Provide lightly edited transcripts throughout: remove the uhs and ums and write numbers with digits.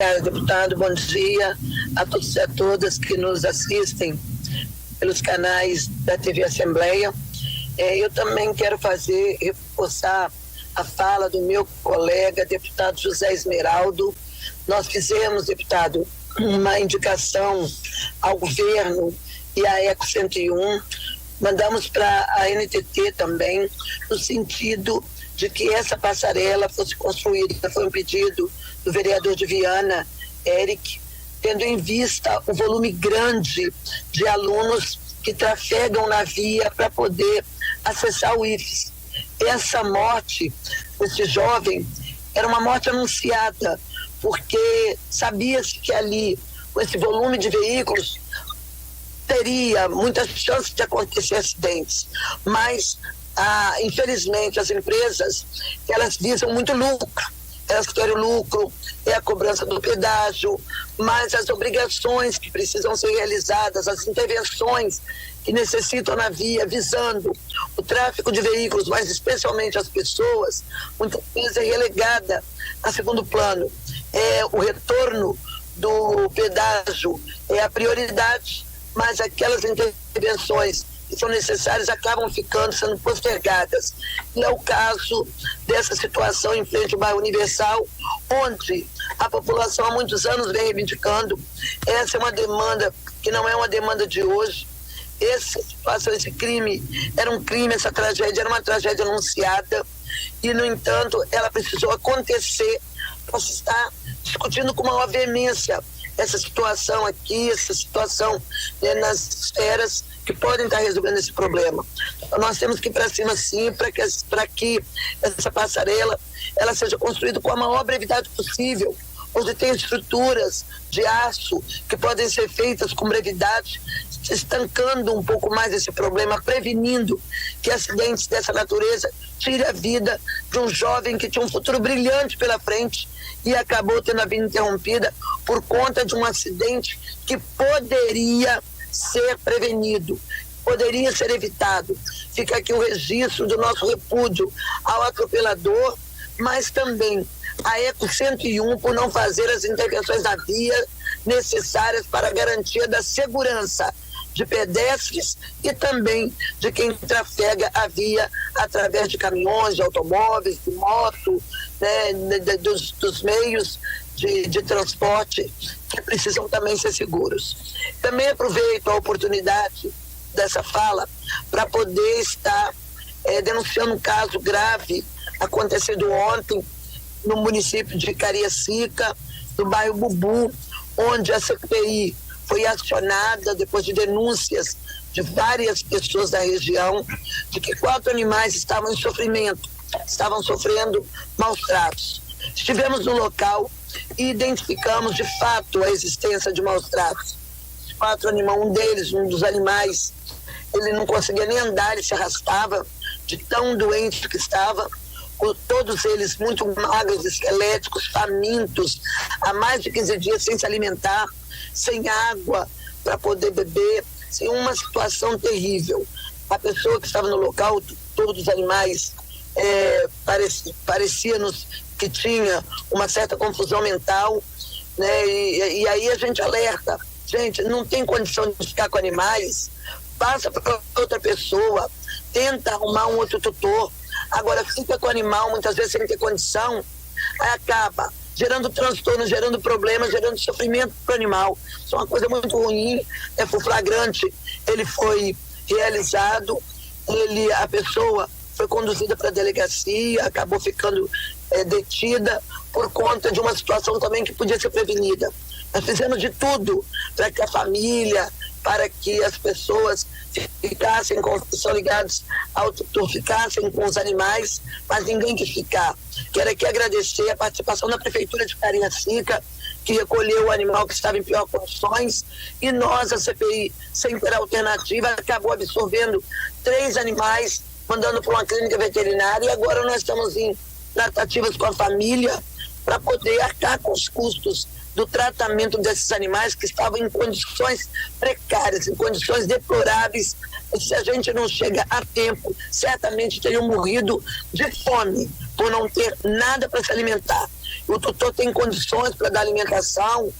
Deputado, bom dia a todos e a todas que nos assistem pelos canais da TV Assembleia. Eu também quero reforçar a fala do meu colega, deputado José Esmeraldo. Nós fizemos, deputado, uma indicação ao governo e à ECO 101, mandamos para a NTT também, no sentido de que essa passarela fosse construída. Foi um pedido do vereador de Viana, Eric, tendo em vista o volume grande de alunos que trafegam na via para poder acessar o IFES. Essa morte desse jovem era uma morte anunciada, porque sabia-se que ali, com esse volume de veículos, teria muitas chances de acontecer acidentes, mas infelizmente as empresas, elas visam muito lucro, elas querem o lucro, é a cobrança do pedágio, mas as obrigações que precisam ser realizadas, as intervenções que necessitam na via, visando o tráfego de veículos, mas especialmente as pessoas, muitas vezes é relegada a segundo plano. O retorno do pedágio é a prioridade, mas aquelas intervenções que são necessárias acabam sendo postergadas. E é o caso dessa situação em frente ao bairro Universal, onde a população há muitos anos vem reivindicando. Essa é uma demanda que não é uma demanda de hoje. Esse crime era um crime, essa tragédia era uma tragédia anunciada, e, no entanto, ela precisou acontecer para se estar discutindo com maior veemência essa situação aqui, essa situação nas esferas que podem estar resolvendo esse problema. Então, nós temos que ir para cima, sim, para que essa passarela ela seja construída com a maior brevidade possível, onde tem estruturas de aço que podem ser feitas com brevidade, estancando um pouco mais esse problema, prevenindo que acidentes dessa natureza tire a vida de um jovem que tinha um futuro brilhante pela frente e acabou tendo a vida interrompida por conta de um acidente que poderia ser prevenido, poderia ser evitado. Fica aqui o registro do nosso repúdio ao atropelador, mas também a ECO 101 por não fazer as intervenções na via necessárias para a garantia da segurança de pedestres e também de quem trafega a via através de caminhões, de automóveis, de moto, né, dos meios de transporte que precisam também ser seguros. Também aproveito a oportunidade dessa fala para poder estar denunciando um caso grave acontecido ontem no município de Cariacica, no bairro Bubu, onde a CPI foi acionada depois de denúncias de várias pessoas da região de que 4 animais estavam em sofrimento, estavam sofrendo maus tratos. Estivemos no local e identificamos de fato a existência de maus tratos. 4 animais, um dos animais, ele não conseguia nem andar, ele se arrastava de tão doente que estava. Todos eles muito magros, esqueléticos, famintos, há mais de 15 dias sem se alimentar, sem água para poder beber, sem uma situação terrível. A pessoa que estava no local, todos os animais, parecia-nos que tinha uma certa confusão mental, né? E aí a gente alerta, gente, não tem condição de ficar com animais, passa para outra pessoa, tenta arrumar um outro tutor. Agora, fica com o animal, muitas vezes sem ter condição, aí acaba gerando transtorno, gerando problemas, gerando sofrimento para o animal. Isso é uma coisa muito ruim, por flagrante. Ele foi realizado, a pessoa foi conduzida para a delegacia, acabou ficando detida por conta de uma situação também que podia ser prevenida. Nós fizemos de tudo para que a família, para que as pessoas são ligados ao tutor, ficassem com os animais, mas ninguém quis ficar. Quero aqui agradecer a participação da Prefeitura de Cariacica, que recolheu o animal que estava em pior condições, e nós, a CPI, sem ter alternativa, acabou absorvendo 3 animais, mandando para uma clínica veterinária, e agora nós estamos em tratativas com a família para poder arcar com os custos do tratamento desses animais que estavam em condições precárias, em condições deploráveis. Se a gente não chega a tempo, certamente teriam morrido de fome, por não ter nada para se alimentar. O tutor tem condições para dar alimentação.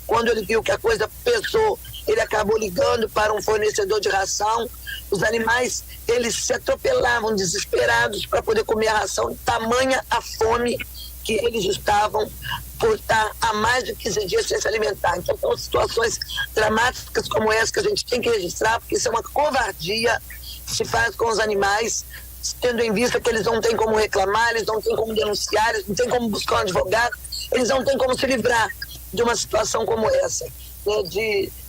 Quando ele viu que a coisa pesou, ele acabou ligando para um fornecedor de ração. Os animais, eles se atropelavam desesperados para poder comer a ração, tamanha a fome que eles estavam por estar há mais de 15 dias sem se alimentar. Então, são situações dramáticas como essa que a gente tem que registrar, porque isso é uma covardia que se faz com os animais, tendo em vista que eles não têm como reclamar, eles não têm como denunciar, eles não têm como buscar um advogado, eles não têm como se livrar de uma situação como essa, né,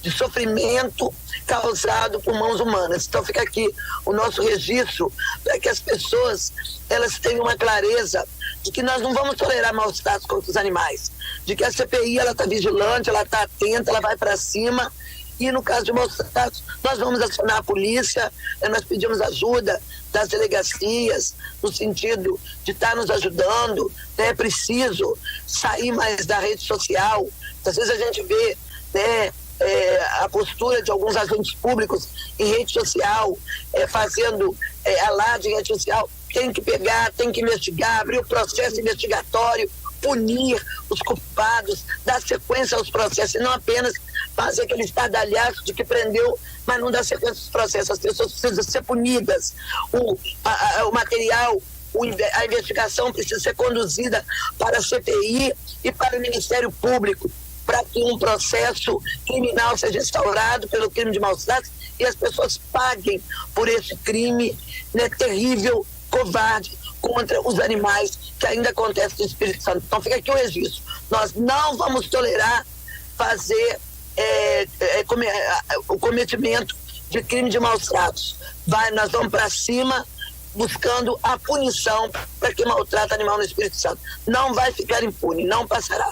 de sofrimento causado por mãos humanas. Então fica aqui o nosso registro para que as pessoas elas tenham uma clareza de que nós não vamos tolerar maus tratos contra os animais, de que a CPI ela está vigilante, ela está atenta, ela vai para cima. E no caso de maus tratos, nós vamos acionar a polícia, nós pedimos ajuda das delegacias, no sentido de estar nos ajudando. É preciso sair mais da rede social. Às vezes a gente vê, né, a postura de alguns agentes públicos em rede social, fazendo alarde em rede social. Tem que pegar, tem que investigar, abrir o processo investigatório, punir os culpados, dar sequência aos processos, e não apenas fazer aquele estardalhaço de que prendeu, mas não dar sequência aos processos. As pessoas precisam ser punidas, o material, a investigação precisa ser conduzida para a CPI e para o Ministério Público, para que um processo criminal seja instaurado pelo crime de maus tratos e as pessoas paguem por esse crime, né, terrível, covarde, contra os animais que ainda acontece no Espírito Santo. Então fica aqui o registro. Nós não vamos tolerar fazer o cometimento de crime de maus tratos. Nós vamos para cima buscando a punição para quem maltrata animal no Espírito Santo. Não vai ficar impune, não passará.